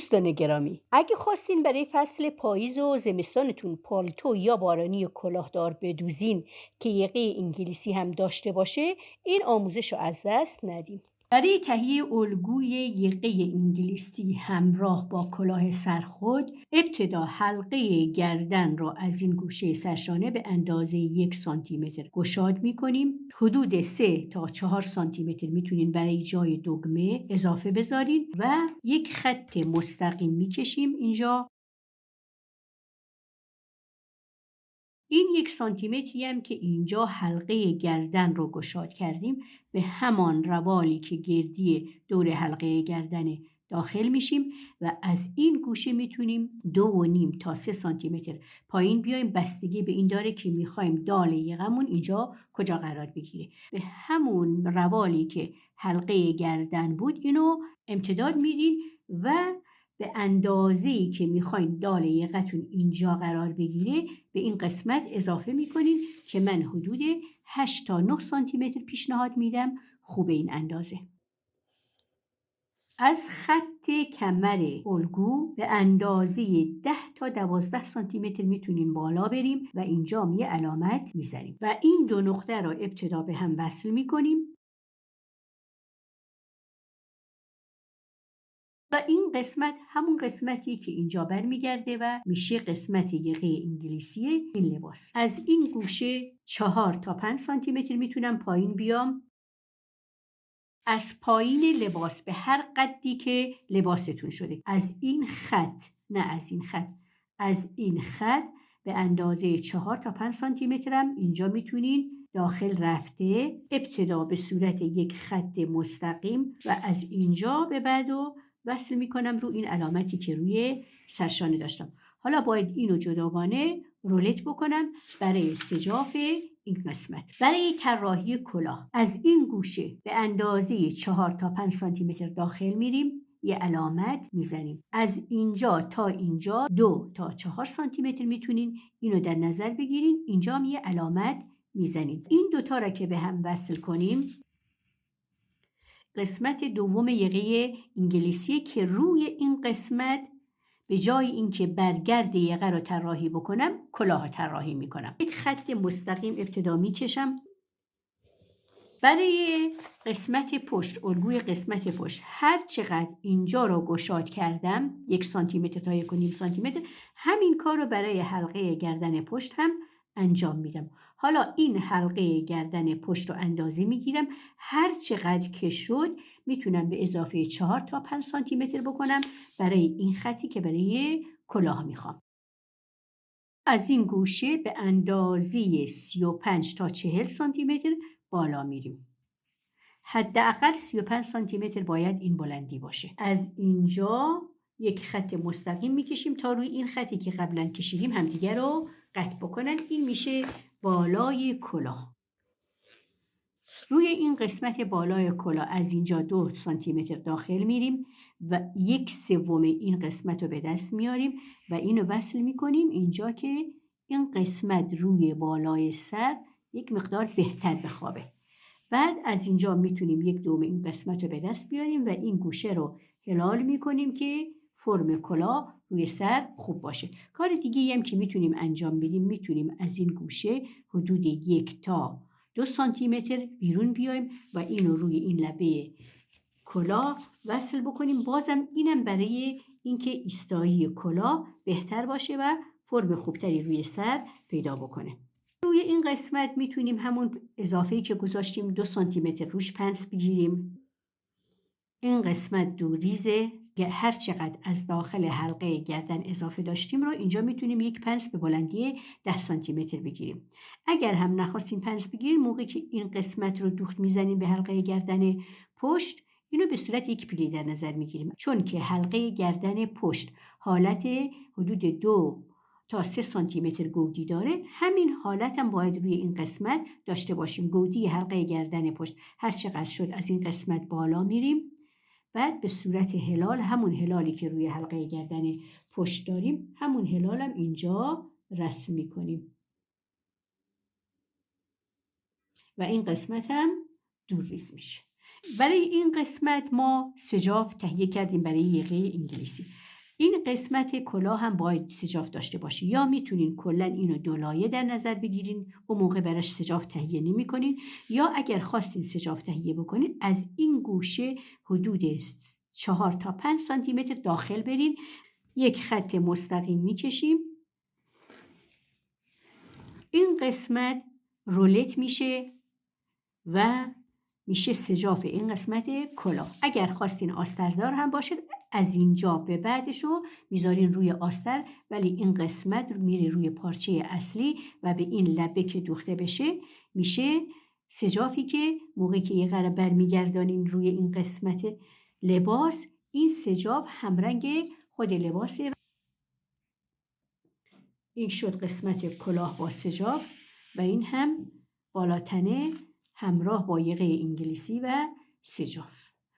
دوستان گرامی، اگه خواستین برای فصل پاییز و زمستانتون پالتو یا بارانی و کلاهدار بدوزین که یقه انگلیسی هم داشته باشه، این آموزش رو از دست ندین. برای تهیه الگوی یقه انگلیسی همراه با کلاه سرخود، ابتدا حلقه گردن را از این گوشه سرشانه به اندازه 1 سانتیمتر گشاد می‌کنیم. حدود 3 تا 4 سانتیمتر میتونین برای جای دگمه اضافه بذارین و یک خط مستقیم میکشیم اینجا. این 1 سانتیمتری هم که اینجا حلقه گردن رو گشاد کردیم به همان روالی که گردی دور حلقه گردن داخل میشیم و از این گوشه میتونیم 2.5 تا 3 سانتیمتر پایین بیایم. بستگی به این داره که میخوایم دال یقمون اینجا کجا قرار بگیره. به همون روالی که حلقه گردن بود اینو امتداد میدین و به اندازه‌ای که میخواین دال یقتون اینجا قرار بگیره به این قسمت اضافه میکنین که من حدود 8 تا 9 سانتیمتر پیشنهاد میدم. خوبه این اندازه. از خط کمر الگو به اندازه 10 تا 12 سانتیمتر میتونیم بالا بریم و اینجا یه علامت میزنیم و این دو نقطه را ابتدا به هم وصل میکنیم و این قسمت همون قسمتی که اینجا برمیگرده و میشه قسمت یقه انگلیسی این لباس. از این گوشه 4 تا 5 سانتیمتر میتونم پایین بیام. از پایین لباس به هر قدی که لباستون شده، از این خط، نه از این خط، از این خط به اندازه 4 تا 5 سانتیمتر هم اینجا میتونین داخل رفته. ابتدا به صورت یک خط مستقیم و از اینجا به بعد وصل میکنم رو این علامتی که روی سرشانه داشتم. حالا باید اینو جداگانه رولت بکنم برای سجاف این قسمت. برای طراحی کلاه از این گوشه به اندازه 4 تا 5 سانتیمتر داخل میریم، یه علامت میزنیم. از اینجا تا اینجا 2 تا 4 سانتیمتر میتونین اینو در نظر بگیرین. اینجا هم یه علامت میزنیم. این دوتا را که به هم وصل کنیم قسمت دوم یقه انگلیسی که روی این قسمت به جای اینکه برگرد یقه رو طراحی بکنم کلاه طراحی میکنم. یک خط مستقیم ابتدا میکشم. برای قسمت پشت، الگوی قسمت پشت، هر چقدر اینجا رو گشاد کردم 1 سانتیمتر تا 1.5 سانتیمتر، همین کار رو برای حلقه گردن پشت هم انجام میدم. حالا این حلقه گردن پشت رو اندازه میگیرم. هر چقدر که شد میتونم به اضافه 4 تا 5 سانتیمتر بکنم برای این خطی که برای کلاه میخوام. از این گوشه به اندازه 35 تا 40 سانتیمتر بالا میریم. حداقل 35 سانتیمتر باید این بلندی باشه. از اینجا یک خط مستقیم میکشیم تا روی این خطی که قبلا کشیدیم همدیگه رو قطع بکنن. این میشه بالای کلاه. روی این قسمت بالای کلاه از اینجا 2 سانتیمتر داخل میریم و 1/3 این قسمت رو به دست میاریم و اینو وصل میکنیم اینجا که این قسمت روی بالای سر یک مقدار بهتر بخوابه. بعد از اینجا میتونیم 1/2 این قسمت رو به دست بیاریم و این گوشه رو هلال میکنیم که فرم کلاه روی سر خوب باشه. کار دیگه هم که میتونیم انجام بدیم، میتونیم از این گوشه حدود 1 تا 2 سانتیمتر بیرون بیایم و اینو روی این لبه کلاه وصل بکنیم. بازم اینم برای اینکه ایستایی کلاه بهتر باشه و فرم خوبتری روی سر پیدا بکنه. روی این قسمت میتونیم همون اضافه‌ای که گذاشتیم 2 سانتیمتر روش پنس بگیریم. این قسمت دوریزه که هر چقدر از داخل حلقه گردن اضافه داشتیم رو اینجا میتونیم یک پنس به بلندی 10 سانتیمتر بگیریم. اگر هم نخواستیم پنس بگیریم، موقعی که این قسمت رو دوخت میزنیم به حلقه گردن پشت، اینو به صورت یک پلی در نظر میگیریم. چون که حلقه گردن پشت حالت حدود 2 تا 3 سانتیمتر گودی داره، همین حالت هم باید روی این قسمت داشته باشیم. گودی حلقه گردن پشت هر چقدر شد از این قسمت بالا میریم. بعد به صورت هلال، همون هلالی که روی حلقه گردن پشت داریم، همون هلال هم اینجا رسم میکنیم و این قسمت هم دور ریز میشه. برای این قسمت ما سجاف تهیه کردیم برای یقه انگلیسی. این قسمت کلاه هم باید سجاف داشته باشه، یا میتونین کلا اینو دو لایه در نظر بگیرین، اون موقع براش سجاف تهیه نمی کنین، یا اگر خواستین سجاف تهیه بکنین از این گوشه حدود 4 تا 5 سانتی متر داخل برین، یک خط مستقیم میکشیم، این قسمت رولت میشه و میشه سجاف این قسمت کلاه. اگر خواستین آستردار هم باشه از اینجا به بعدشو میذارین روی آستر، ولی این قسمت میره روی پارچه اصلی و به این لبه که دوخته بشه میشه سجافی که موقعی که یه قرار برمیگردانین روی این قسمت لباس، این سجاف همرنگ خود لباسه. این شد قسمت کلاه با سجاف و این هم بالاتنه همراه با یقه انگلیسی و سجاف.